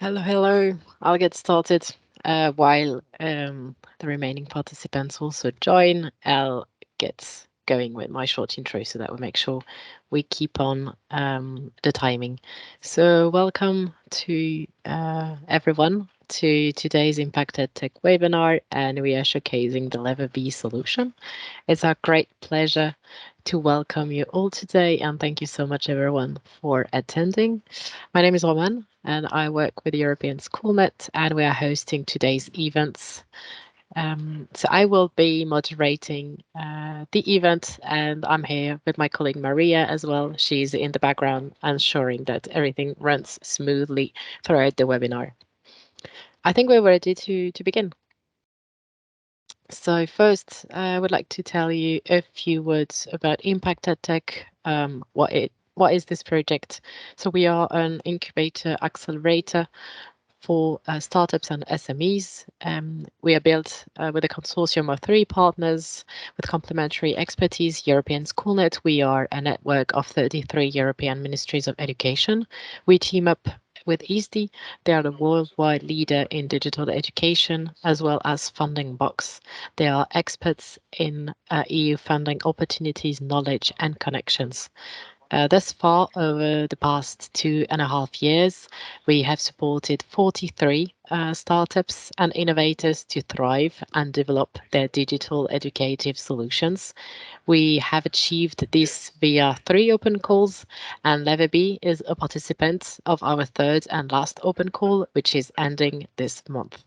Hello, hello. I'll get started while the remaining participants also join. I'll get going with my short intro so that we make sure we keep on the timing. So welcome to everyone to today's Impact EdTech webinar, and we are showcasing the Levebee solution. It's our great pleasure to welcome you all today, and thank you so much, everyone, for attending. My name is Roman, and I work with European Schoolnet, and we are hosting today's events. So I will be moderating the event, and I'm here with my colleague Maria as well. She's in the background, ensuring that everything runs smoothly throughout the webinar. I think we're ready to begin. So first, I would like to tell you a few words about Impact EdTech, what is this project? So we are an incubator accelerator for startups and SMEs. We are built with a consortium of 3 partners with complementary expertise. European Schoolnet, we are a network of 33 European ministries of education. We team up with EASD. They are the worldwide leader in digital education, as well as Funding Box. They are experts in EU funding opportunities, knowledge, and connections. Thus far, over the past 2.5 years, we have supported 43 startups and innovators to thrive and develop their digital educative solutions. We have achieved this via 3 open calls, and Levebee is a participant of our 3rd and last open call, which is ending this month.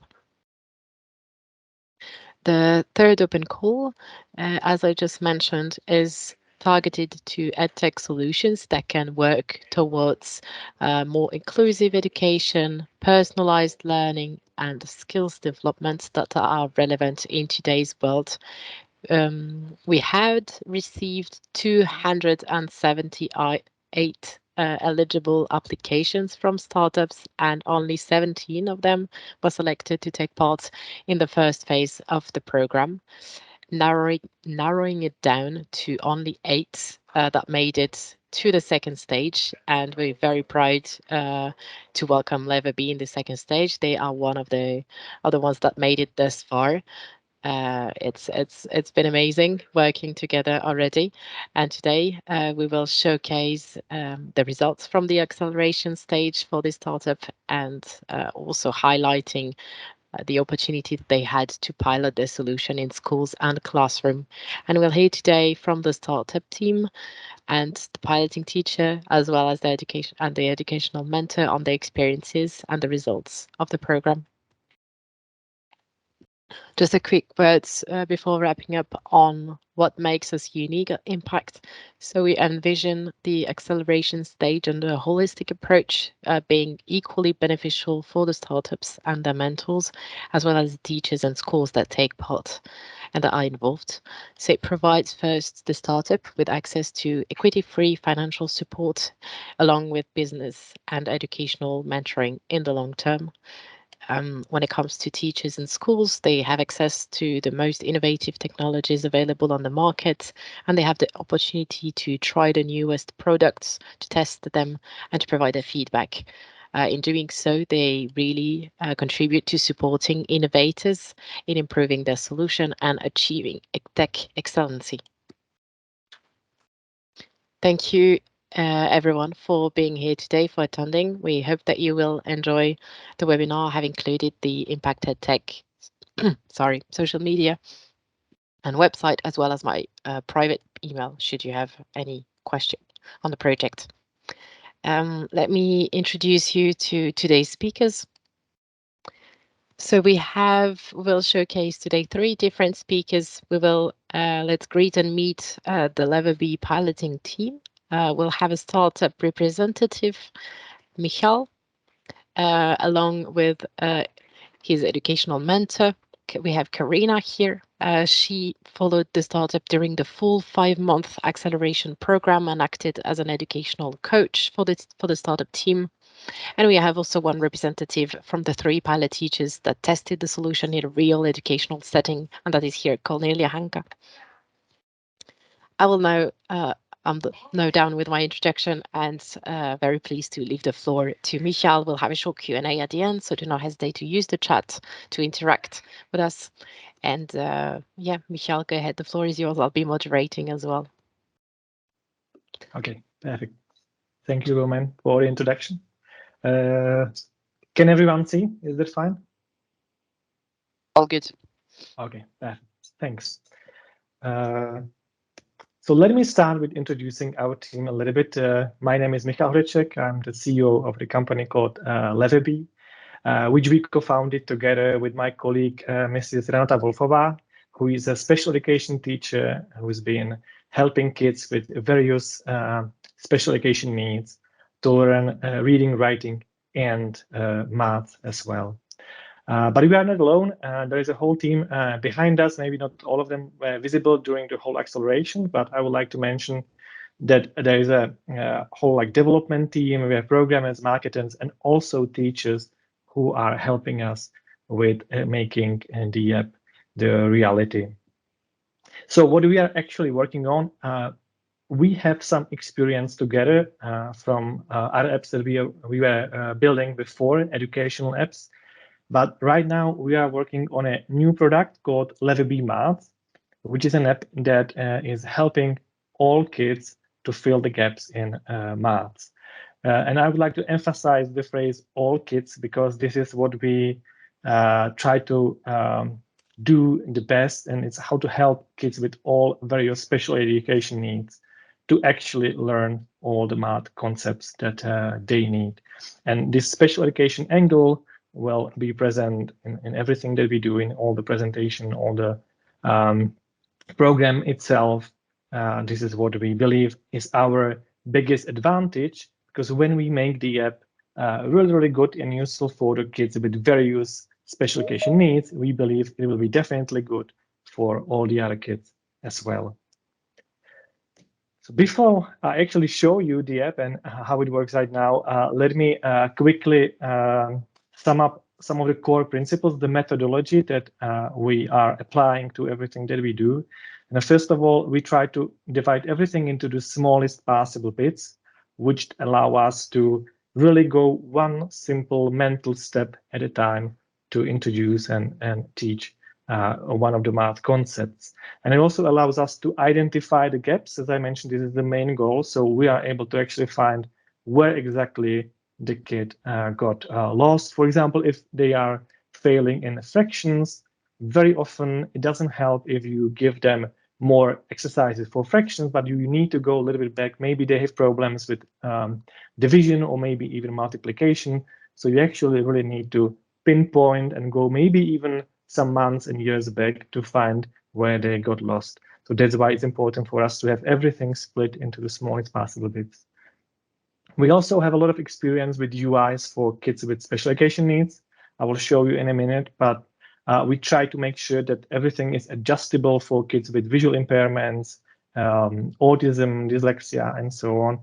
The 3rd open call, as I just mentioned, is targeted to EdTech solutions that can work towards more inclusive education, personalized learning, and skills development that are relevant in today's world. We had received 278 eligible applications from startups, and only 17 of them were selected to take part in the first phase of the program, narrowing it down to only 8 that made it to the second stage. And we're very proud to welcome Levebee in the second stage. They are one of the other ones that made it thus far. It's been amazing working together already, and today we will showcase the results from the acceleration stage for this startup, and also highlighting the opportunity that they had to pilot their solution in schools and classroom. And we'll hear today from the startup team and the piloting teacher, as well as the education and the educational mentor, on the experiences and the results of the program. Just a quick words before wrapping up on what makes us unique at Impact. So we envision the acceleration stage and a holistic approach being equally beneficial for the startups and their mentors, as well as the teachers and schools that take part and that are involved. So it provides first the startup with access to equity-free financial support, along with business and educational mentoring in the long term. When it comes to teachers and schools, they have access to the most innovative technologies available on the market, and they have the opportunity to try the newest products, to test them, and to provide their feedback. In doing so, they really contribute to supporting innovators in improving their solution and achieving tech excellency. Thank you, everyone, for being here today, for attending. We hope that you will enjoy the webinar. I have included the Impact EdTech, social media and website, as well as my private email, should you have any question on the project. Let me introduce you to today's speakers. So we'll showcase today 3 different speakers. Let's greet and meet the Levebee piloting team. We'll have a startup representative, Michal, along with his educational mentor. We have Karina here. She followed the startup during the full 5-month acceleration program and acted as an educational coach for the startup team. And we have also one representative from the 3 pilot teachers that tested the solution in a real educational setting, and that is here, Cornelia Hanka. I will now I'm now done with my introduction, and very pleased to leave the floor to Michael. We'll have a short Q&A at the end, so do not hesitate to use the chat to interact with us. And yeah, Michael, go ahead. The floor is yours. I'll be moderating as well. Okay, perfect. Thank you, Roman, for the introduction. Can everyone see? Is that fine? All good. Okay, perfect. Thanks. So let me start with introducing our team a little bit. My name is Michal Hryček. I'm the CEO of the company called Levebee, which we co-founded together with my colleague, Mrs. Renata Wolfová, who is a special education teacher who's been helping kids with various special education needs to learn reading, writing, and math as well. But we are not alone. There is a whole team behind us. Maybe not all of them were visible during the whole acceleration, but I would like to mention that there is a whole development team. We have programmers, marketers, and also teachers who are helping us with making the app the reality. So what we are actually working on, we have some experience together from other apps that we were building before, educational apps. But right now we are working on a new product called Levebee Math, which is an app that is helping all kids to fill the gaps in maths. And I would like to emphasize the phrase all kids, because this is what we try to do the best, and it's how to help kids with all various special education needs to actually learn all the math concepts that they need. And this special education angle will be present in everything that we do, in all the presentation, all the program itself. This is what we believe is our biggest advantage, because when we make the app really good and useful for the kids with various special education needs, we believe it will be definitely good for all the other kids as well. So before I actually show you the app and how it works right now, let me quickly sum up some of the core principles, the methodology that we are applying to everything that we do. And first of all, we try to divide everything into the smallest possible bits, which allow us to really go one simple mental step at a time to introduce and teach one of the math concepts. And it also allows us to identify the gaps. As I mentioned, this is the main goal. So we are able to actually find where exactly the kid got lost. For example, if they are failing in fractions, very often it doesn't help if you give them more exercises for fractions, but you need to go a little bit back. Maybe they have problems with division or maybe even multiplication. So you actually really need to pinpoint and go maybe even some months and years back to find where they got lost. So that's why it's important for us to have everything split into the smallest possible bits. We also have a lot of experience with UIs for kids with special education needs. I will show you in a minute, but we try to make sure that everything is adjustable for kids with visual impairments, autism, dyslexia, and so on.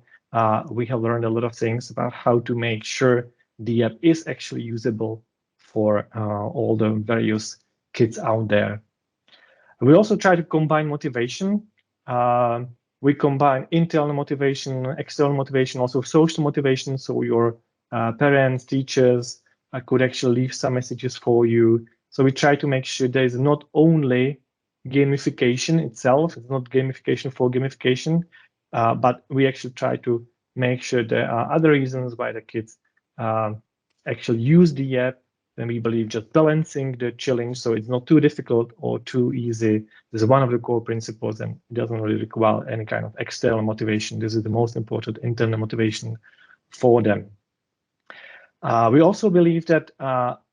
We have learned a lot of things about how to make sure the app is actually usable for all the various kids out there. We also try to combine motivation. We combine internal motivation, external motivation, also social motivation. So your parents, teachers could actually leave some messages for you. So we try to make sure there is not only gamification itself, it's not gamification for gamification, but we actually try to make sure there are other reasons why the kids actually use the app. And we believe just balancing the challenge so it's not too difficult or too easy is one of the core principles, and it doesn't really require any kind of external motivation. This is the most important internal motivation for them. We also believe that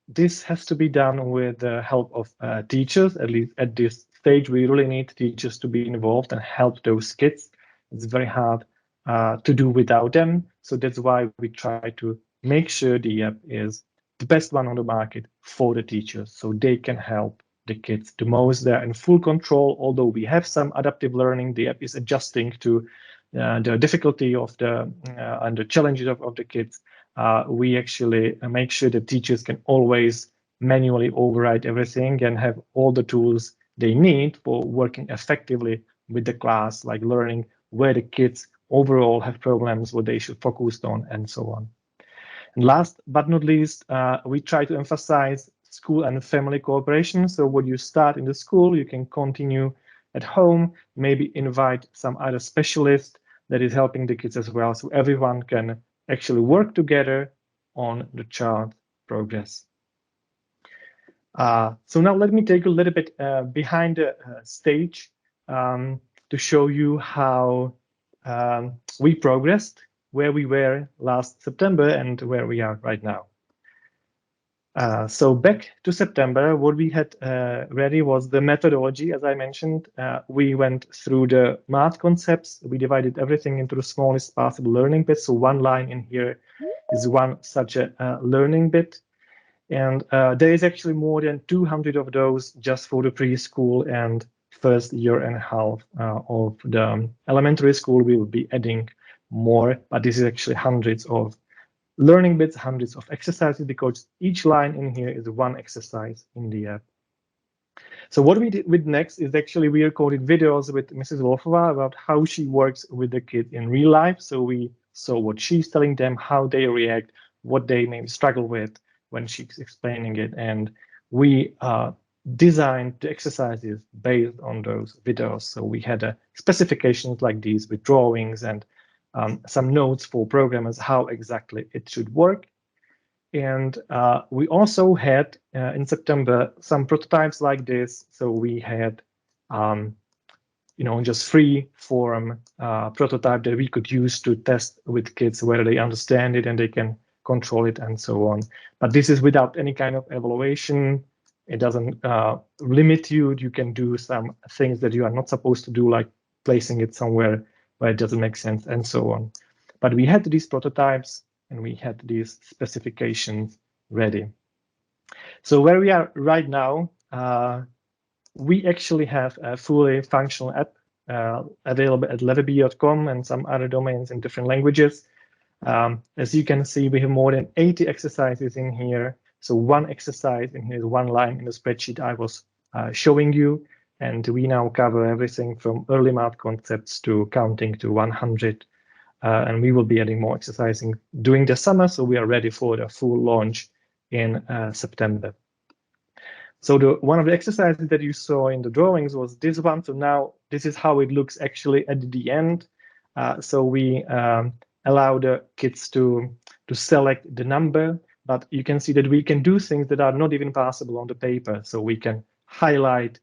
this has to be done with the help of teachers. At least at this stage, we really need teachers to be involved and help those kids. It's very hard to do without them. So that's why we try to make sure the app is the best one on the market for the teachers, so they can help the kids the most. They're in full control. Although we have some adaptive learning, the app is adjusting to the difficulty of the and the challenges of the kids. We actually make sure that teachers can always manually override everything and have all the tools they need for working effectively with the class, like learning where the kids overall have problems, what they should focus on, and so on. And last but not least, we try to emphasize school and family cooperation. So what you start in the school, you can continue at home, maybe invite some other specialist that is helping the kids as well. So everyone can actually work together on the child progress. So now let me take a little bit behind the stage to show you how we progressed, where we were last September and where we are right now. So back to September, what we had ready was the methodology. As I mentioned, we went through the math concepts. We divided everything into the smallest possible learning bits. So one line in here is one such a learning bit. And there is actually more than 200 of those just for the preschool and first year and a half of the elementary school. We will be adding more, but this is actually hundreds of learning bits, hundreds of exercises, because each line in here is one exercise in the app. So what we did with next is actually we recorded videos with Mrs. Wolfova about how she works with the kids in real life. So we saw what she's telling them, how they react, what they may struggle with when she's explaining it. And we designed the exercises based on those videos. So we had specifications like these with drawings and some notes for programmers, how exactly it should work. And we also had in September some prototypes like this. So we had, just free form prototype that we could use to test with kids whether they understand it and they can control it and so on. But this is without any kind of evaluation. It doesn't limit you. You can do some things that you are not supposed to do, like placing it somewhere where it doesn't make sense and so on. But we had these prototypes and we had these specifications ready. So where we are right now, we actually have a fully functional app available at levebee.com and some other domains in different languages. As you can see, we have more than 80 exercises in here. So one exercise in here is one line in the spreadsheet I was showing you. And we now cover everything from early math concepts to counting to 100. And we will be adding more exercising during the summer. So we are ready for the full launch in September. So one of the exercises that you saw in the drawings was this one. So now this is how it looks actually at the end. So we allow the kids to select the number, but you can see that we can do things that are not even possible on the paper. So we can highlight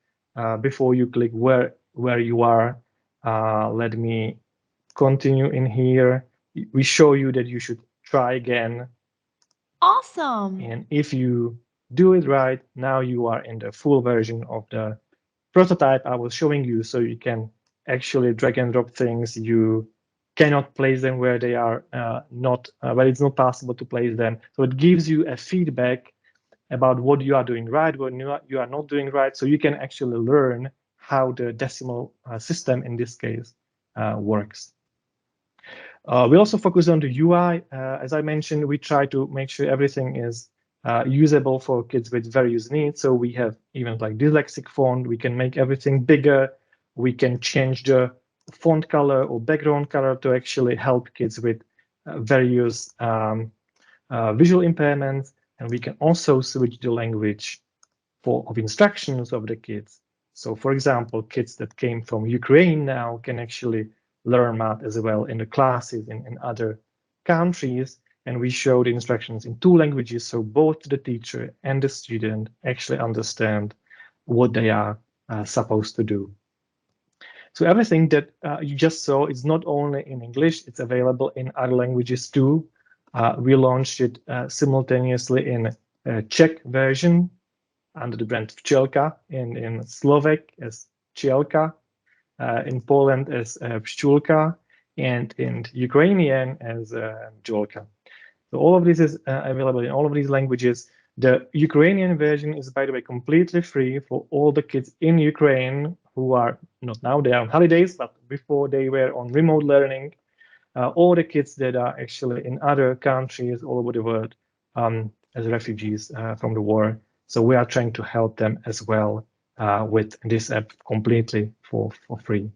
before you click where you are. Let me continue in here. We show you that you should try again. Awesome. And if you do it right, now you are in the full version of the prototype I was showing you. So you can actually drag and drop things. You cannot place them where they are not, where it's not possible to place them. So it gives you a feedback about what you are doing right, what you are not doing right. So you can actually learn how the decimal system in this case works. We also focus on the UI. As I mentioned, we try to make sure everything is usable for kids with various needs. So we have even like dyslexic font. We can make everything bigger. We can change the font color or background color to actually help kids with various visual impairments. And we can also switch the language of instructions of the kids. So for example, kids that came from Ukraine now can actually learn math as well in the classes in other countries. And we show the instructions in two languages, so both the teacher and the student actually understand what they are supposed to do. So everything that you just saw is not only in English, it's available in other languages too. We launched it simultaneously in a Czech version under the brand Včelka, in Slovak as Chielka, in Poland as Pščulka, and in Ukrainian as Jolka. So all of this is available in all of these languages. The Ukrainian version is, by the way, completely free for all the kids in Ukraine who are not now, they are on holidays, but before they were on remote learning. All the kids that are actually in other countries all over the world as refugees from the war. So we are trying to help them as well with this app completely for free.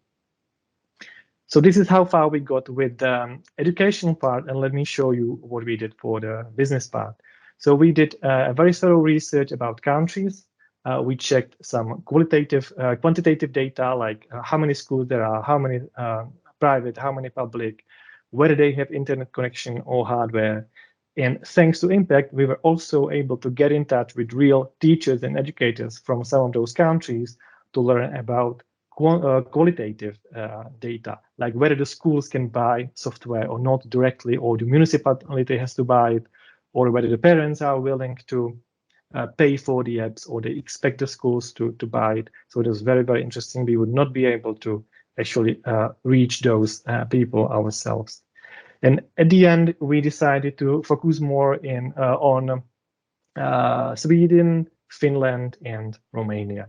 So this is how far we got with the education part, and let me show you what we did for the business part. So we did a very thorough research about countries. We checked some quantitative data, like how many schools there are, how many private, how many public, whether they have internet connection or hardware. And thanks to Impact, we were also able to get in touch with real teachers and educators from some of those countries to learn about qualitative data, like whether the schools can buy software or not directly, or the municipality has to buy it, or whether the parents are willing to pay for the apps, or they expect the schools to buy it. So it was very, very interesting. We would not be able to actually reach those people ourselves. And at the end, we decided to focus more on Sweden, Finland, and Romania.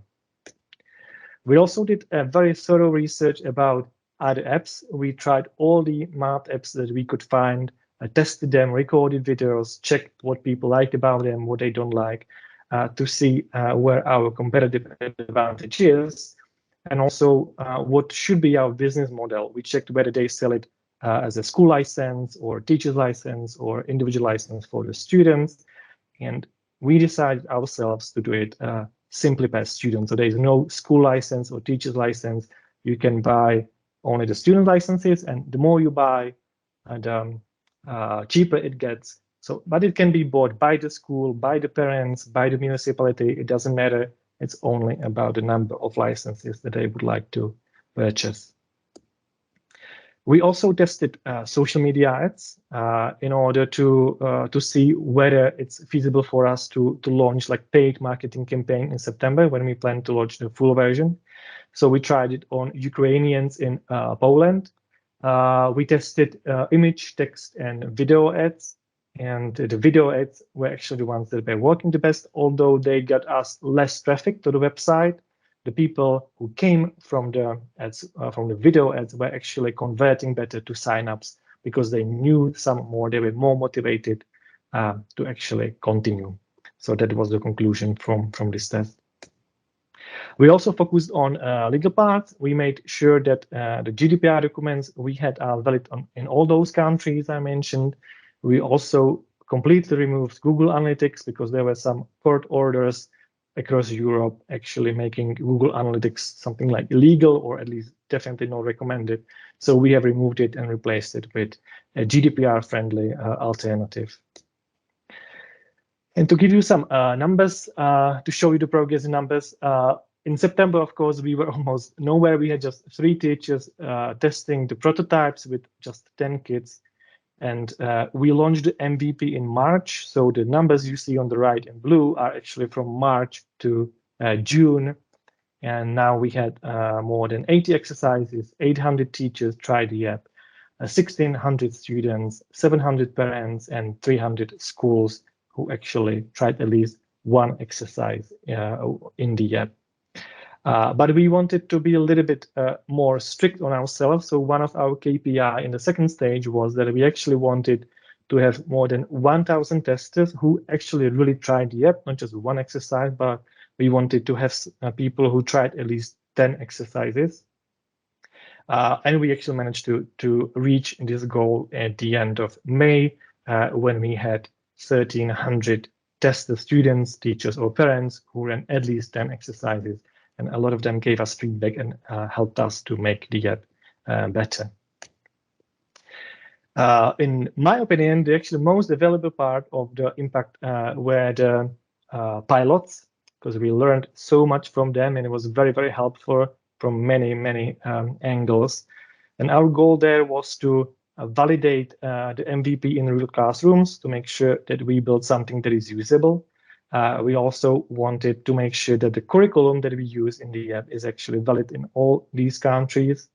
We also did a very thorough research about other apps. We tried all the math apps that we could find, tested them, recorded videos, checked what people liked about them, what they don't like, to see where our competitive advantage is, and also what should be our business model. We checked whether they sell it as a school license or teacher's license or individual license for the students. And we decided ourselves to do it simply per student. So there is no school license or teacher's license. You can buy only the student licenses, and the more you buy, the cheaper it gets. So, but it can be bought by the school, by the parents, by the municipality. It doesn't matter. It's only about the number of licenses that they would like to purchase. We also tested social media ads in order to see whether it's feasible for us to launch like paid marketing campaign in September, when we plan to launch the full version. So we tried it on Ukrainians in Poland. We tested image, text, and video ads. And the video ads were actually the ones that were working the best, although they got us less traffic to the website. The people who came from the ads, from the video ads, were actually converting better to signups because they knew some more, they were more motivated to actually continue. So that was the conclusion from this test. We also focused on legal part. We made sure that the GDPR documents we had are valid in all those countries I mentioned. We also completely removed Google Analytics because there were some court orders across Europe actually making Google Analytics something like illegal, or at least definitely not recommended. So we have removed it and replaced it with a GDPR-friendly alternative. And to give you some numbers, to show you the progress in numbers, in September, of course, we were almost nowhere. We had just 3 teachers testing the prototypes with just 10 kids. And we launched the MVP in March. So the numbers you see on the right in blue are actually from March to June. And now we had more than 80 exercises, 800 teachers tried the app, 1,600 students, 700 parents, and 300 schools who actually tried at least one exercise in the app. But we wanted to be a little bit more strict on ourselves. So one of our KPI in the second stage was that we actually wanted to have more than 1,000 testers who actually really tried the app, not just one exercise, but we wanted to have people who tried at least 10 exercises. And we actually managed to reach this goal at the end of May, when we had 1,300 tested students, teachers, or parents who ran at least 10 exercises. And a lot of them gave us feedback and helped us to make the app better. In my opinion, the actually most valuable part of the impact were the pilots, because we learned so much from them, and it was very, very helpful from many, many angles. And our goal there was to validate the MVP in real classrooms to make sure that we build something that is usable. We also wanted to make sure that the curriculum that we use in the app is actually valid in all these countries.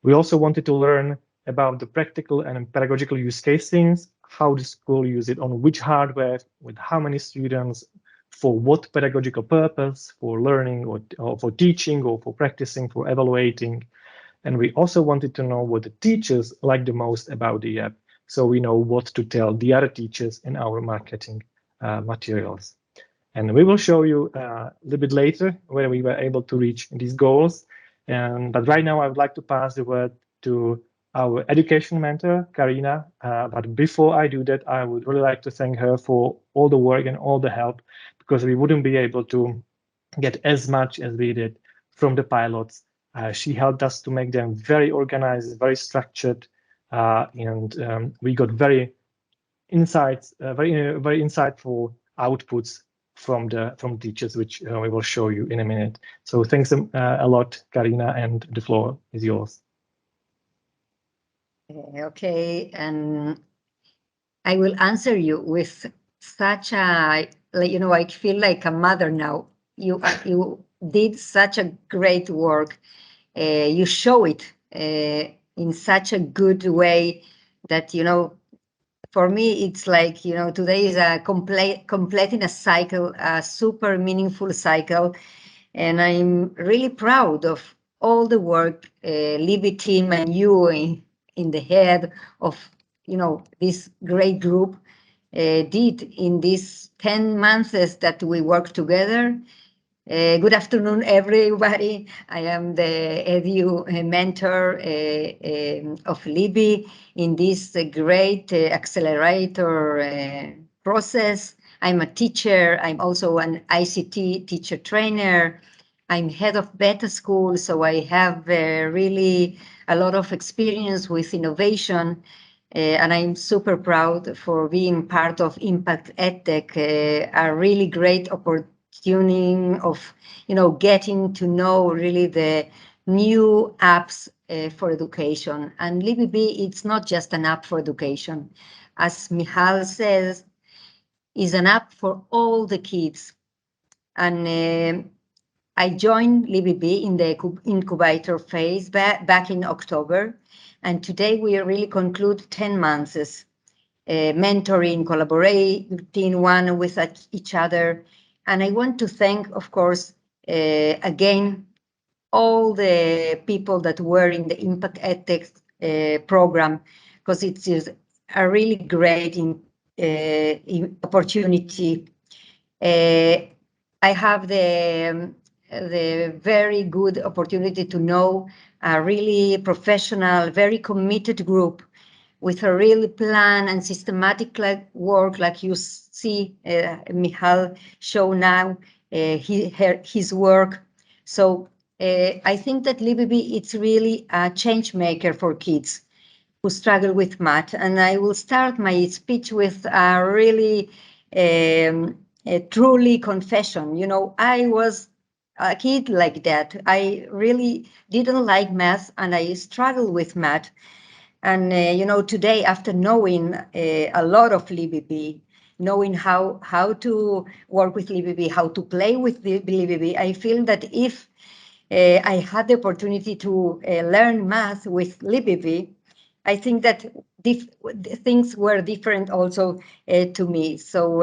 We also wanted to learn about the practical and pedagogical use cases, how the school use it on which hardware, with how many students, for what pedagogical purpose, for learning or for teaching or for practicing, for evaluating. And we also wanted to know what the teachers like the most about the app, so we know what to tell the other teachers in our marketing materials. And we will show you a little bit later whether we were able to reach these goals. But right now, I would like to pass the word to our education mentor, Karina. But before I do that, I would really like to thank her for all the work and all the help, because we wouldn't be able to get as much as we did from the pilots. She helped us to make them very organized, very structured, and we got very very insightful outputs from teachers, which we will show you in a minute. So thanks a lot, Karina, and the floor is yours. Okay, and I will answer you with such a, I feel like a mother now. You did such a great work. You show it in such a good way that, for me, it's like, today is a completing a cycle, a super meaningful cycle. And I'm really proud of all the work Levebee team and you in the head of, this great group did in these 10 months that we worked together. Good afternoon, everybody. I am the edu mentor of Levebee in this great accelerator process. I'm a teacher. I'm also an ICT teacher trainer. I'm head of beta school, so I have really a lot of experience with innovation. And I'm super proud for being part of Impact EdTech, a really great opportunity of, getting to know really the new apps for education. And Levebee, it's not just an app for education. As Michal says, is an app for all the kids. And I joined Levebee in the incubator phase back in October. And today we really conclude 10 months mentoring, collaborating one with each other. And I want to thank, of course, again, all the people that were in the Impact EdTech program, because it is a really great opportunity. I have the very good opportunity to know a really professional, very committed group with a real plan and systematic work, like you see Michal show now his work. So I think that Levebee, it's really a change maker for kids who struggle with math. And I will start my speech with a really a truly confession. I was a kid like that. I really didn't like math, and I struggled with math. And, today, after knowing a lot of Levebee, knowing how to work with Levebee, how to play with Levebee, I feel that if I had the opportunity to learn math with Levebee, I think that things were different also to me. So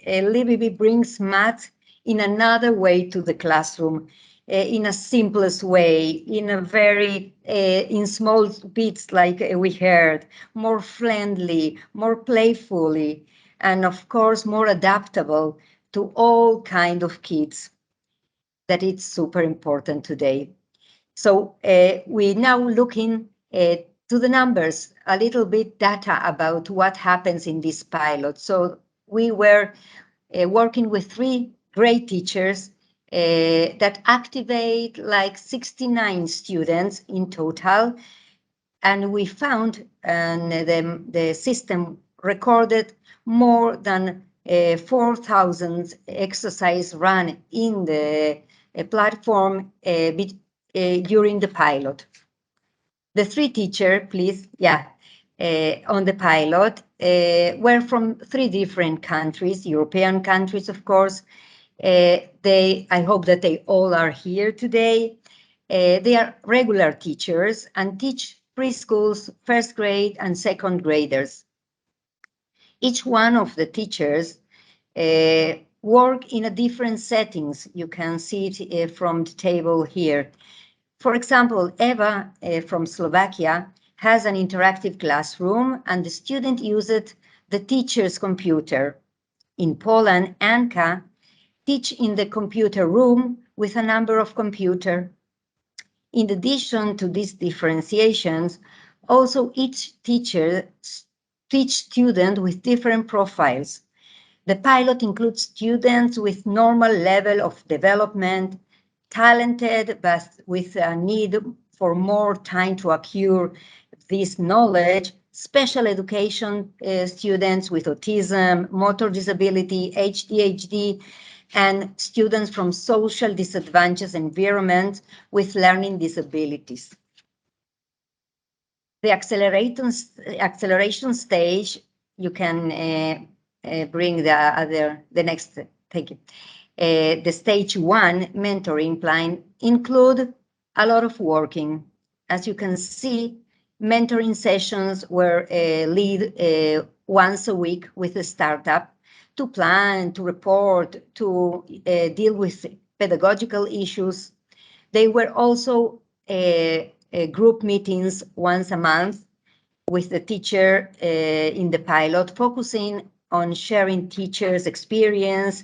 Levebee brings math in another way to the classroom, in a simplest way, in a very, in small bits like we heard, more friendly, more playfully, and of course, more adaptable to all kind of kids. That it's super important today. So we now looking to the numbers, a little bit data about what happens in this pilot. So we were working with 3 great teachers that activate like 69 students in total. And we found the system recorded more than 4,000 exercises run in the platform during the pilot. The 3 teachers, please, on the pilot were from 3 different countries, European countries, of course. I hope that they all are here today. They are regular teachers and teach preschools, first grade and second graders. Each one of the teachers work in a different settings. You can see it from the table here. For example, Eva from Slovakia has an interactive classroom and the student uses the teacher's computer. In Poland, Anka teach in the computer room with a number of computers. In addition to these differentiations, also each teacher teach students with different profiles. The pilot includes students with normal level of development, talented but with a need for more time to acquire this knowledge, special education students with autism, motor disability, ADHD, and students from social disadvantaged environments with learning disabilities. The acceleration stage, you can bring the next, thank you. The stage 1 mentoring plan include a lot of working. As you can see, mentoring sessions were lead once a week with a startup to plan, to report, to deal with pedagogical issues. They were also group meetings once a month with the teacher in the pilot, focusing on sharing teachers' experience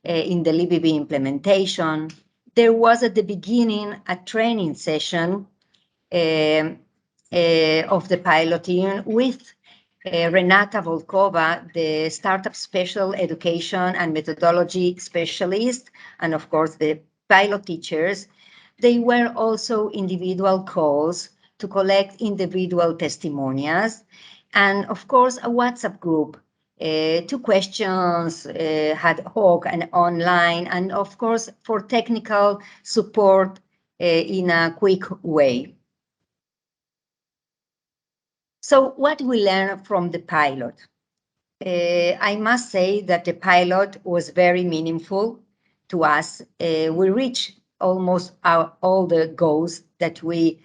in the Levebee implementation. There was at the beginning a training session of the piloting with Renata Volkova, the startup special education and methodology specialist, and of course the pilot teachers. They were also individual calls to collect individual testimonials, and of course a WhatsApp group, 2 questions ad hoc and online, and of course for technical support in a quick way. So what we learned from the pilot? I must say that the pilot was very meaningful to us. We reached almost all the goals that we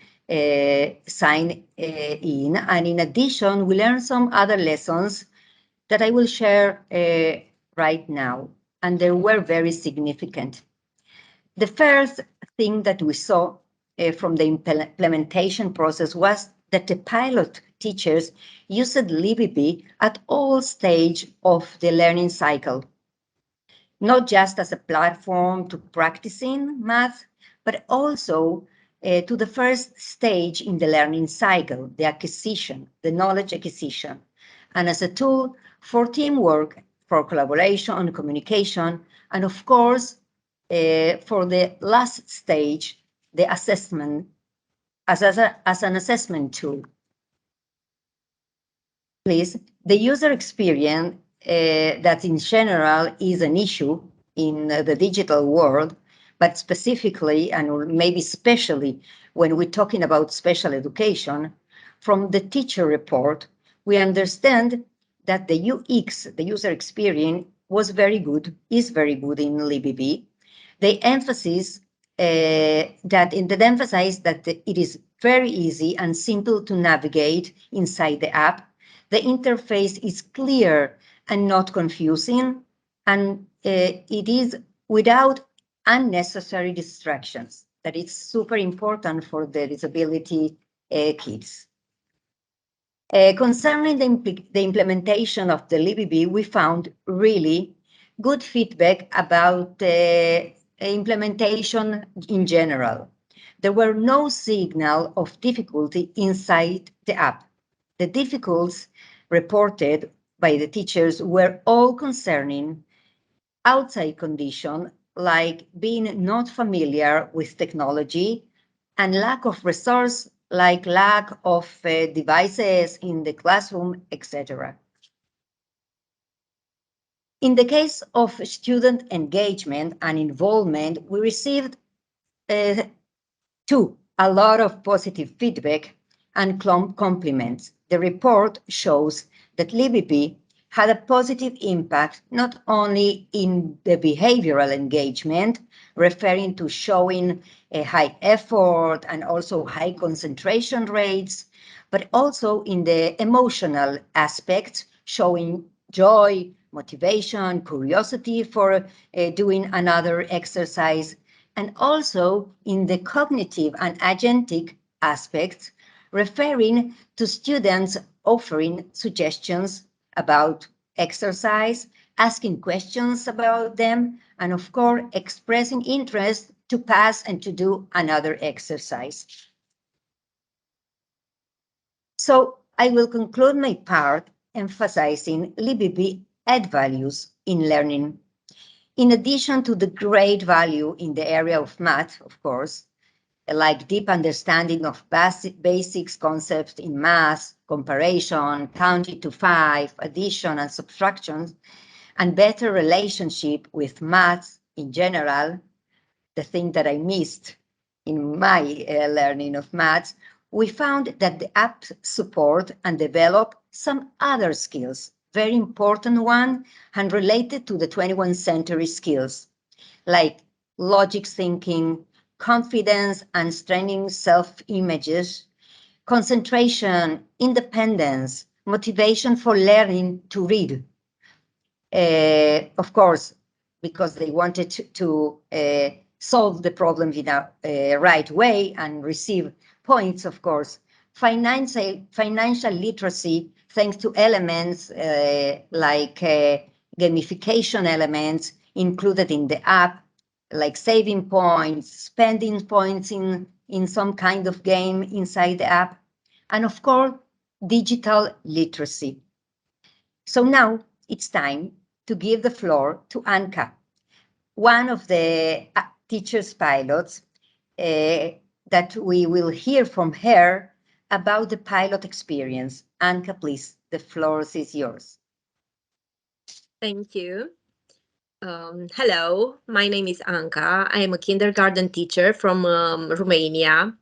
signed in. And in addition, we learned some other lessons that I will share right now. And they were very significant. The first thing that we saw from the implementation process was that the pilot teachers used Levebee at all stages of the learning cycle, not just as a platform to practicing math, but also to the first stage in the learning cycle, the acquisition, the knowledge acquisition, and as a tool for teamwork, for collaboration and communication, and of course, for the last stage, the assessment, as an assessment tool. Please, the user experience that in general is an issue in the digital world, but specifically and maybe especially when we're talking about special education, from the teacher report, we understand that the UX, the user experience, was very good, is very good in Levebee. They emphasize that it is very easy and simple to navigate inside the app. The interface is clear and not confusing, and it is without unnecessary distractions. That is super important for the disability kids. Concerning the implementation of the Levebee, we found really good feedback about implementation in general. There were no signal of difficulty inside the app. The difficulties reported by the teachers were all concerning outside conditions like being not familiar with technology and lack of resource like lack of devices in the classroom, etc. In the case of student engagement and involvement, we received a lot of positive feedback and compliments. The report shows that Levebee had a positive impact not only in the behavioral engagement, referring to showing a high effort and also high concentration rates, but also in the emotional aspects, showing joy, motivation, curiosity for doing another exercise, and also in the cognitive and agentic aspects, referring to students offering suggestions about exercise, asking questions about them, and of course, expressing interest to pass and to do another exercise. So I will conclude my part emphasizing Levebee add values in learning. In addition to the great value in the area of math, of course, like deep understanding of basics concepts in math, comparison, counting to 5, addition and subtraction, and better relationship with math in general, the thing that I missed in my learning of maths, we found that the app support and develop some other skills, very important one and related to the 21st century skills, like logic thinking, confidence and strengthening self-images, concentration, independence, motivation for learning to read. Of course, because they wanted to solve the problem in a right way and receive points, of course. Financial literacy, thanks to elements like gamification elements included in the app, like saving points, spending points in some kind of game inside the app, and of course, digital literacy. So now it's time to give the floor to Anka, one of the teachers pilots that we will hear from her about the pilot experience. Anka, please, the floor is yours. Thank you. Hello, my name is Anka. I am a kindergarten teacher from Romania.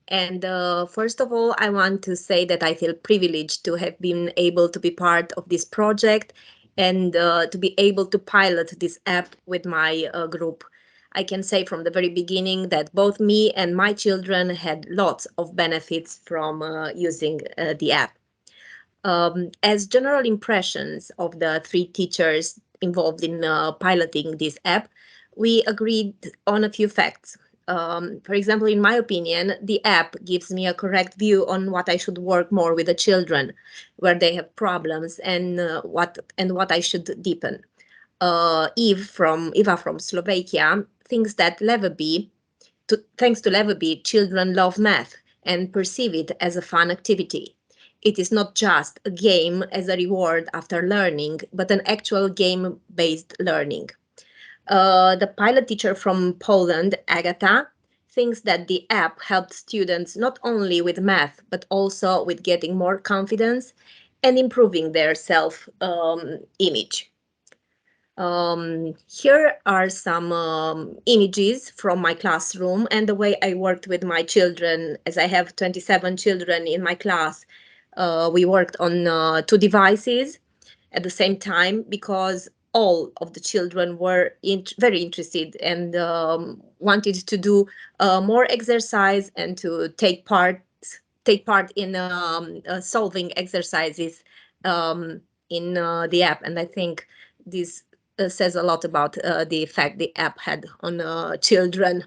And first of all, I want to say that I feel privileged to have been able to be part of this project and to be able to pilot this app with my group. I can say from the very beginning that both me and my children had lots of benefits from using the app. As general impressions of the 3 teachers involved in piloting this app, we agreed on a few facts. For example, in my opinion, the app gives me a correct view on what I should work more with the children, where they have problems, and what I should deepen. Eva from Slovakia thinks that thanks to Levebee, children love math and perceive it as a fun activity. It is not just a game as a reward after learning, but an actual game-based learning. The pilot teacher from Poland, Agata, thinks that the app helped students not only with math, but also with getting more confidence and improving their self-image. Here are some images from my classroom and the way I worked with my children. As I have 27 children in my class, we worked on 2 devices at the same time because all of the children were very interested and wanted to do more exercise and to take part in solving exercises in the app. And I think this says a lot about the effect the app had on children.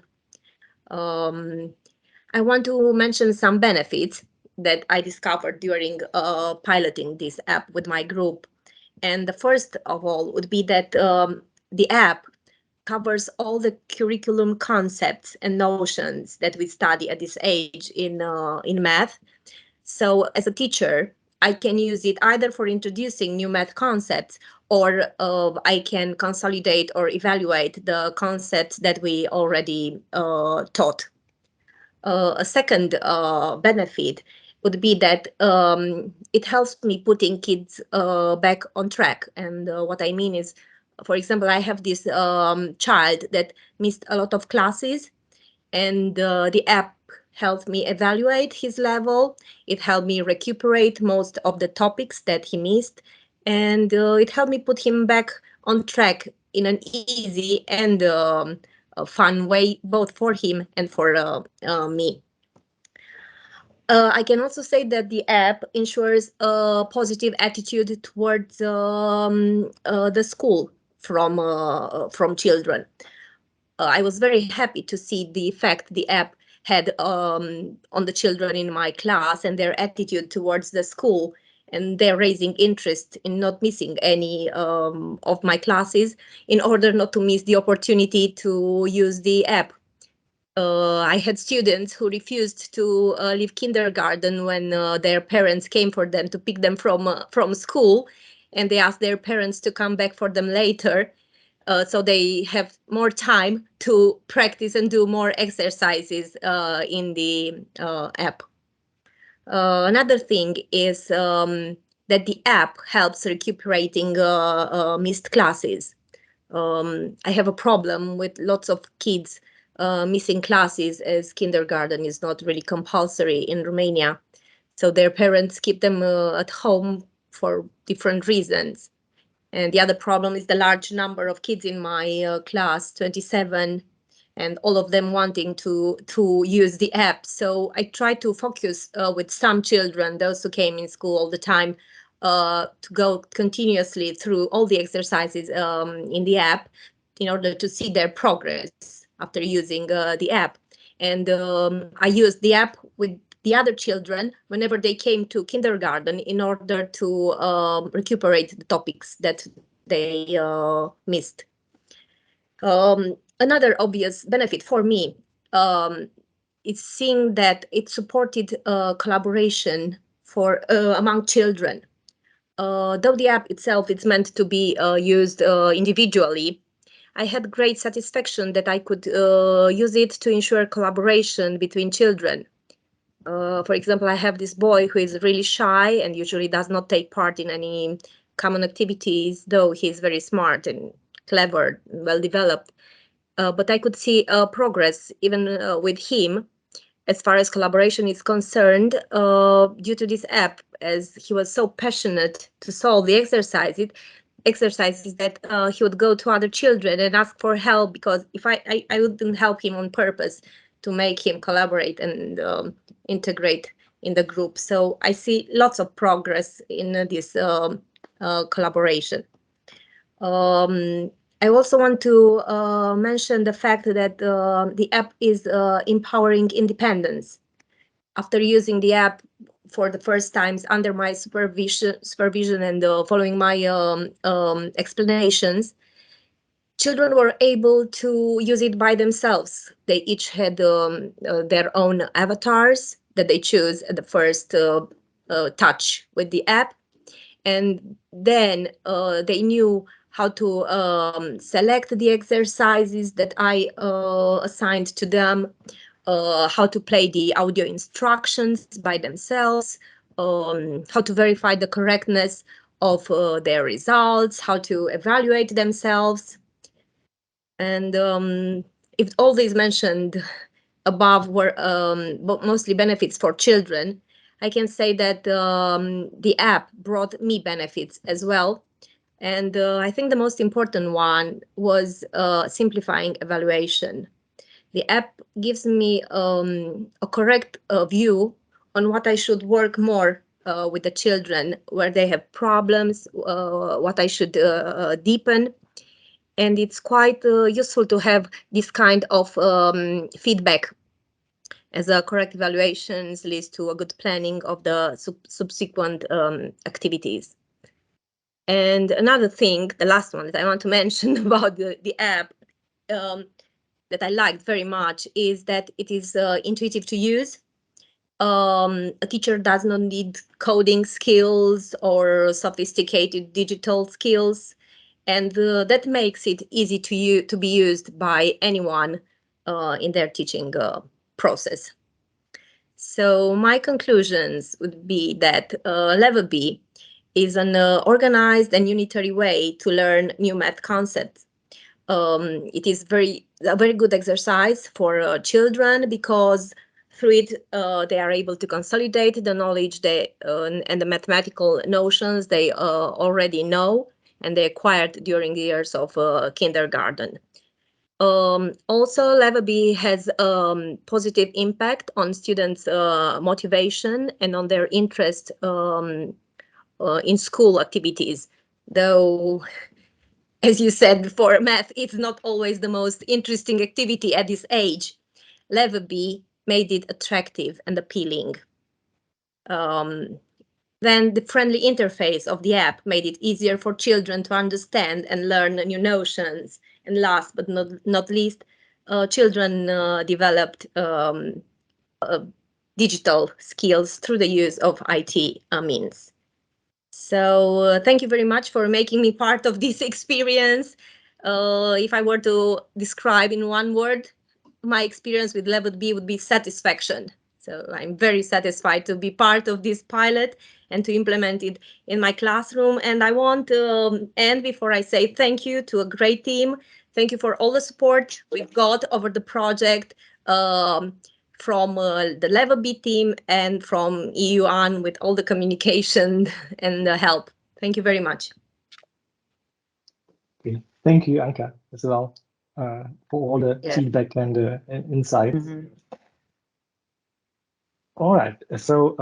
I want to mention some benefits that I discovered during piloting this app with my group. And the first of all would be that the app covers all the curriculum concepts and notions that we study at this age in math. So as a teacher, I can use it either for introducing new math concepts, or I can consolidate or evaluate the concepts that we already taught. A second benefit would be that it helps me putting kids back on track. And what I mean is, for example, I have this child that missed a lot of classes, and the app helped me evaluate his level. It helped me recuperate most of the topics that he missed, and it helped me put him back on track in an easy and a fun way, both for him and for me. I can also say that the app ensures a positive attitude towards the school from children. I was very happy to see the effect the app had on the children in my class and their attitude towards the school, and they're raising interest in not missing any of my classes in order not to miss the opportunity to use the app. I had students who refused to leave kindergarten when their parents came for them to pick them from school, and they asked their parents to come back for them later, so they have more time to practice and do more exercises in the app. Another thing is that the app helps recuperating missed classes. I have a problem with lots of kids missing classes, as kindergarten is not really compulsory in Romania. So their parents keep them at home for different reasons. And the other problem is the large number of kids in my class, 27, and all of them wanting to use the app. So I try to focus with some children, those who came in school all the time, to go continuously through all the exercises in the app in order to see their progress after using the app. And I used the app with the other children whenever they came to kindergarten in order to recuperate the topics that they missed. Another obvious benefit for me is seeing that it supported collaboration for among children. Though the app itself is meant to be used individually, I had great satisfaction that I could use it to ensure collaboration between children. For example, I have this boy who is really shy and usually does not take part in any common activities, though he's very smart and clever, well developed. But I could see progress even with him as far as collaboration is concerned due to this app, as he was so passionate to solve the exercises that he would go to other children and ask for help, because if I wouldn't help him on purpose to make him collaborate and integrate in the group. So I see lots of progress in this collaboration. I also want to mention the fact that the app is empowering independence. After using the app for the first times under my supervision and following my explanations, children were able to use it by themselves. They each had their own avatars that they choose at the first touch with the app. And then they knew how to select the exercises that I assigned to them, how to play the audio instructions by themselves, how to verify the correctness of their results, how to evaluate themselves. And if all these mentioned above were mostly benefits for children, I can say that the app brought me benefits as well. And I think the most important one was simplifying evaluation. The app gives me a correct view on what I should work more with the children, where they have problems, what I should deepen. And it's quite useful to have this kind of feedback, as a correct evaluations leads to a good planning of the subsequent activities. And another thing, the last one that I want to mention about the app that I liked very much is that it is intuitive to use. A teacher does not need coding skills or sophisticated digital skills, and that makes it easy to be used by anyone in their teaching process. So my conclusions would be that Levebee is an organized and unitary way to learn new math concepts. It is a very good exercise for children, because through it they are able to consolidate the knowledge and the mathematical notions they already know and they acquired during the years of kindergarten. Also, Levebee has positive impact on students' motivation and on their interest in school activities. Though, as you said before, math is not always the most interesting activity at this age. Levebee made it attractive and appealing. Then the friendly interface of the app made it easier for children to understand and learn new notions. And last but not least, children developed digital skills through the use of IT means. So thank you very much for making me part of this experience. If I were to describe in one word, my experience with Levebee would be satisfaction. So I'm very satisfied to be part of this pilot and to implement it in my classroom. And I want to end before I say thank you to a great team. Thank you for all the support we've got over the project. From the Levebee team and from EU on with all the communication and the help. Thank you very much. Okay. Thank you, Anka, as well, for all the feedback and insights. All right. So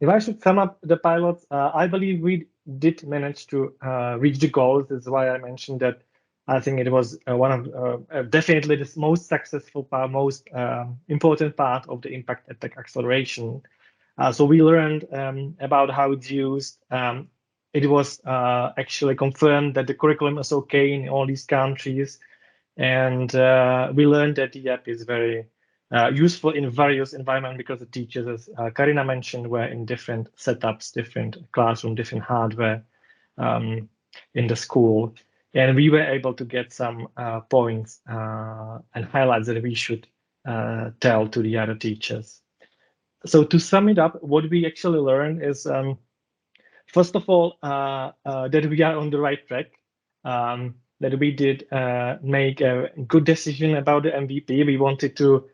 if I should sum up the pilots, I believe we did manage to reach the goals. This is why I mentioned that I think it was one of definitely the most successful part, most important part of the Impact EdTech acceleration. So we learned about how it's used. It was actually confirmed that the curriculum is okay in all these countries. And we learned that the app is very useful in various environments because the teachers, as Karina mentioned, were in different setups, different classroom, different hardware in the school. And we were able to get some points and highlights that we should tell to the other teachers. So to sum it up, what we actually learned is, first of all, that we are on the right track, that we did make a good decision about the MVP. We wanted to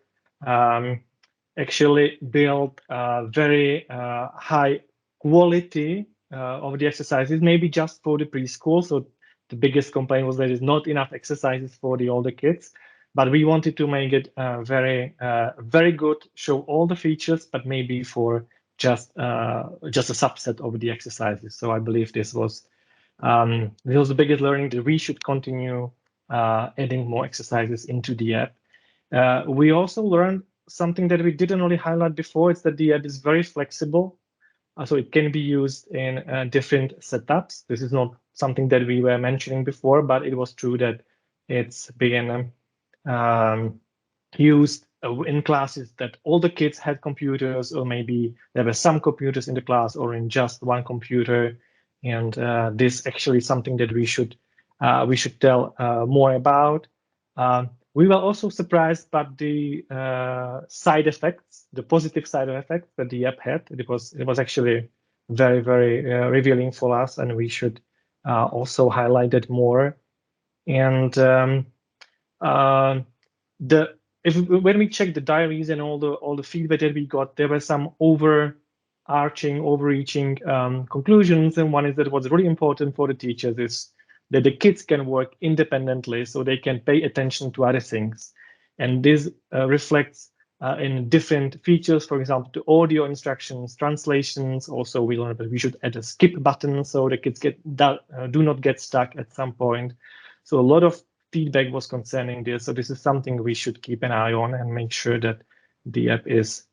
actually build a very high quality of the exercises, maybe just for the preschool. So the biggest complaint was there is not enough exercises for the older kids. But we wanted to make it very good, show all the features, but maybe for just a subset of the exercises. So I believe this was the biggest learning, that we should continue adding more exercises into the app. We also learned something that we didn't really highlight before. It's that the app is very flexible. So it can be used in different setups. This is not something that we were mentioning before, but it was true that it's been used in classes that all the kids had computers, or maybe there were some computers in the class or in just one computer. And this actually is something that we should tell more about. We were also surprised by the side effects, the positive side effects that the app had. It was actually very, very revealing for us, and we should also highlight it more. And when we checked the diaries and all the feedback that we got, there were some overreaching conclusions. And one is that what's really important for the teachers is that the kids can work independently, so they can pay attention to other things. And this reflects in different features, for example, to audio instructions, translations. Also, we learned that we should add a skip button so the kids do not get stuck at some point. So a lot of feedback was concerning this. So this is something we should keep an eye on and make sure that the app is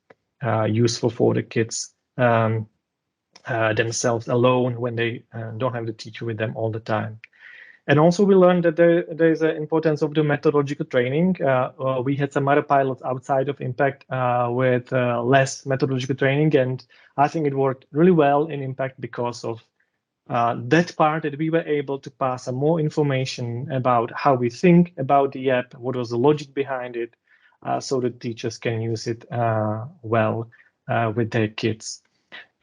useful for the kids themselves alone when they don't have the teacher with them all the time. And also we learned that there is an importance of the methodological training. We had some other pilots outside of Impact with less methodological training, and I think it worked really well in Impact because of that part, that we were able to pass some more information about how we think about the app, what was the logic behind it, so that teachers can use it well with their kids.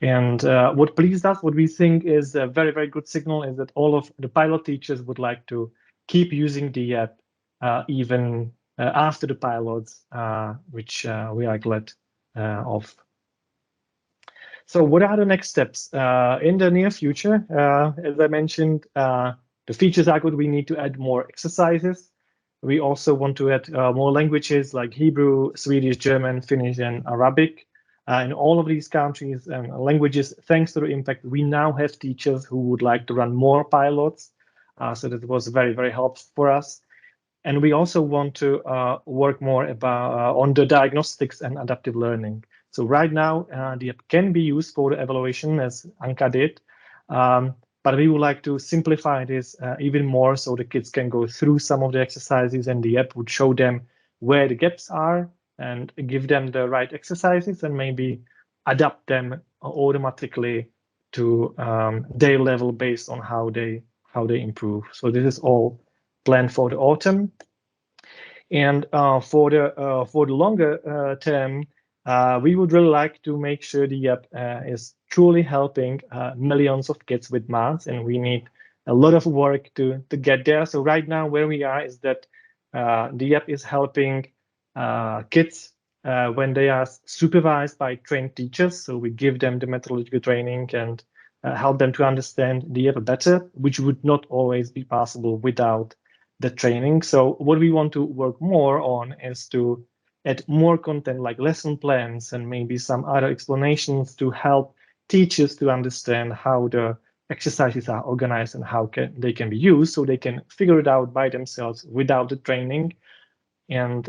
And what pleased us, what we think is a very, very good signal, is that all of the pilot teachers would like to keep using the app even after the pilots, which we are glad of. So what are the next steps? In the near future, as I mentioned, the features are good. We need to add more exercises. We also want to add more languages like Hebrew, Swedish, German, Finnish, and Arabic. In all of these countries and languages, thanks to the Impact, we now have teachers who would like to run more pilots. So that was very, very helpful for us. And we also want to work more on the diagnostics and adaptive learning. So right now, the app can be used for the evaluation, as Anka did, but we would like to simplify this even more so the kids can go through some of the exercises and the app would show them where the gaps are and give them the right exercises and maybe adapt them automatically to their level based on how they improve. So this is all planned for the autumn. And for the longer term, we would really like to make sure the app is truly helping millions of kids with maths, and we need a lot of work to get there. So right now, where we are is that the app is helping kids when they are supervised by trained teachers. So we give them the methodological training and help them to understand the app better, which would not always be possible without the training. So what we want to work more on is to add more content like lesson plans and maybe some other explanations to help teachers to understand how the exercises are organized and how they can be used, so they can figure it out by themselves without the training. And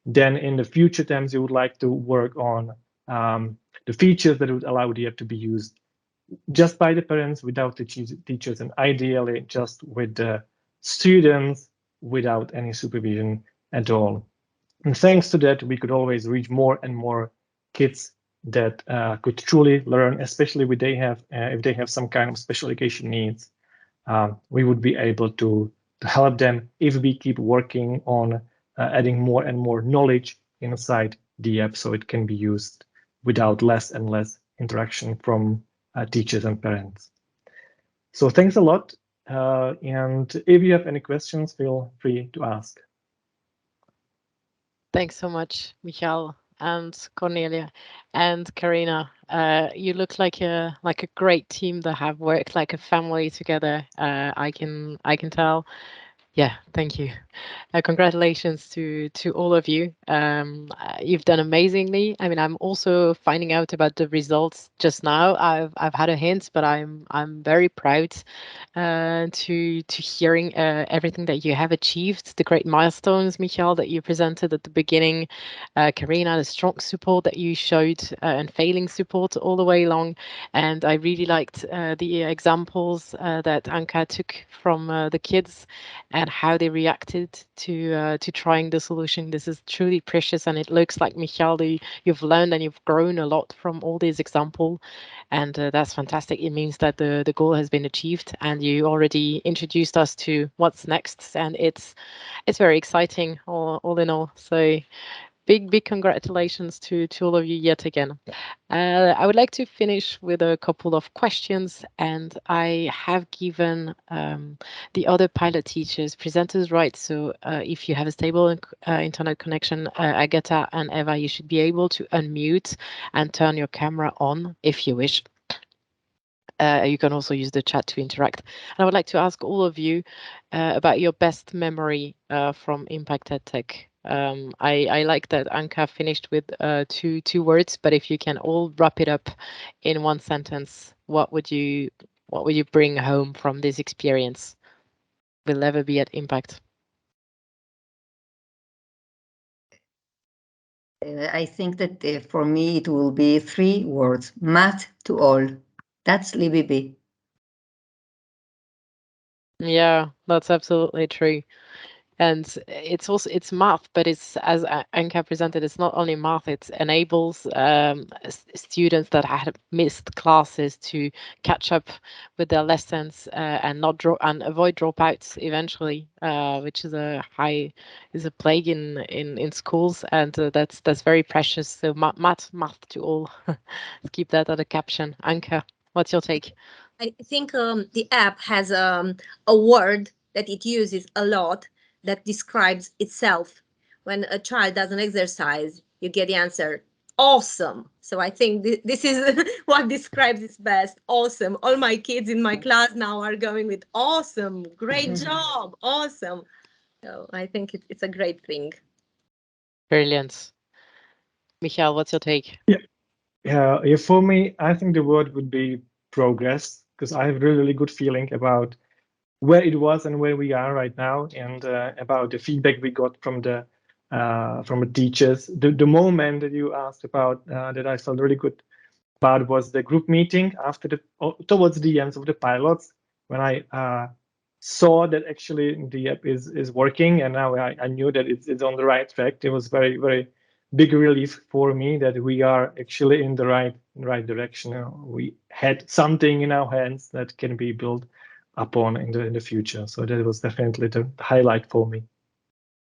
then in the future times, you would like to work on the features that would allow the app to be used just by the parents without the teachers, and ideally just with the students without any supervision at all. And thanks to that, we could always reach more and more kids that could truly learn, especially if they have some kind of special education needs. We would be able to help them if we keep working on adding more and more knowledge inside the app so it can be used without less and less interaction from teachers and parents. So thanks a lot. And if you have any questions, feel free to ask. Thanks so much, Michal and Cornelia and Karina. You look like a great team that have worked like a family together. I can tell. Yeah, thank you. Congratulations to all of you. You've done amazingly. I mean, I'm also finding out about the results just now. I've had a hint, but I'm very proud to hearing everything that you have achieved, the great milestones, Michal, that you presented at the beginning, Karina, the strong support that you showed and failing support all the way along. And I really liked the examples that Anka took from the kids and how they reacted to trying the solution. This is truly precious, and it looks like, Michal, you've learned and you've grown a lot from all these examples, and that's fantastic. It means that the goal has been achieved, and you already introduced us to what's next, and it's very exciting all in all. So big congratulations to all of you yet again. I would like to finish with a couple of questions, and I have given the other pilot teachers presenters rights. So if you have a stable internet connection, Agatha and Eva, you should be able to unmute and turn your camera on if you wish. You can also use the chat to interact. And I would like to ask all of you about your best memory from Impact EdTech. I like that Anka finished with two words, but if you can all wrap it up in one sentence, what would you bring home from this experience with Levebee at Impact? I think that for me it will be 3 words: math to all. That's Levebee. Yeah, that's absolutely true. And it's math, but it's, as Anka presented, it's not only math, it enables students that had missed classes to catch up with their lessons and avoid dropouts eventually, which is a plague in schools, and that's very precious. So math to all. Let's keep that as a caption. Anka, what's your take? I think the app has a word that it uses a lot that describes itself. When a child does an exercise, you get the answer, awesome. So I think this is what describes it best. Awesome. All my kids in my class now are going with awesome, great job, awesome. So I think it's a great thing. Brilliant. Michal, what's your take? Yeah, for me, I think the word would be progress, because I have a really good feeling about where it was and where we are right now, and about the feedback we got from the teachers. The moment that you asked about that I felt really good about was the group meeting after towards the end of the pilots, when I saw that actually the app is working, and now I knew that it's on the right track. It was very, very big relief for me that we are actually in the right direction. We had something in our hands that can be built upon in the future. So that was definitely the highlight for me.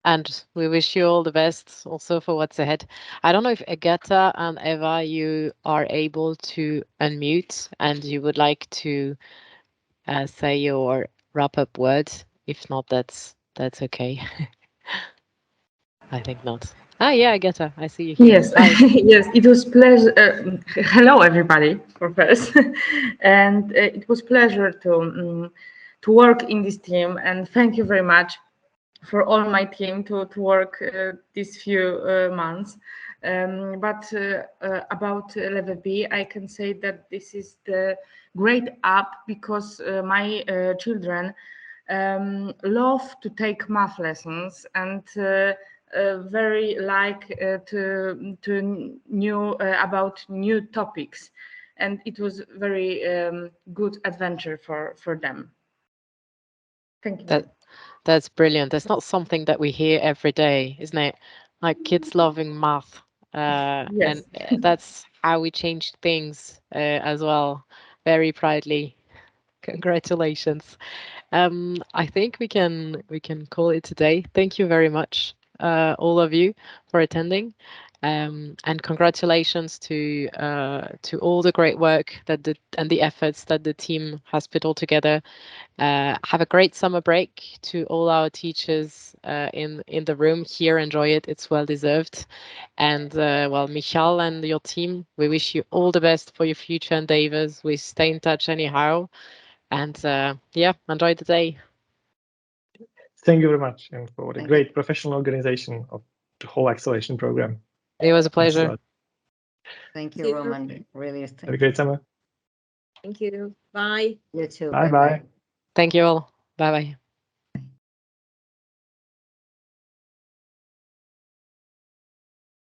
And we wish you all the best also for what's ahead. I don't know if Agata and Eva, you are able to unmute and you would like to say your wrap-up words. If not, that's okay. I think not. Ah, yeah, Agata, I see you here. Yes, Hi. yes, it was pleasure. Hello, everybody, for first, and it was pleasure to work in this team. And thank you very much for all my team to work these few months. But about Levebee, I can say that this is the great app because my children love to take math lessons and very like to new about new topics, and it was very good adventure for them. Thank you. That's brilliant. That's not something that we hear every day, isn't it? Like kids loving math. Yes. And that's how we change things as well. Very proudly. Congratulations. I think we can call it today. Thank you very much, all of you, for attending. And congratulations to all the great work that the efforts that the team has put all together. Have a great summer break to all our teachers in the room here. Enjoy it. It's well deserved. And well, Michal and your team, we wish you all the best for your future endeavors. We stay in touch anyhow. And yeah, enjoy the day. Thank you very much, and for the Thank great professional organization of the whole acceleration program. It was a Thanks a pleasure. lot. Thank you, Roman. Really, Have a thank great you. summer. Thank you. Bye. You too. Bye Bye-bye. bye. Thank you all. Bye bye.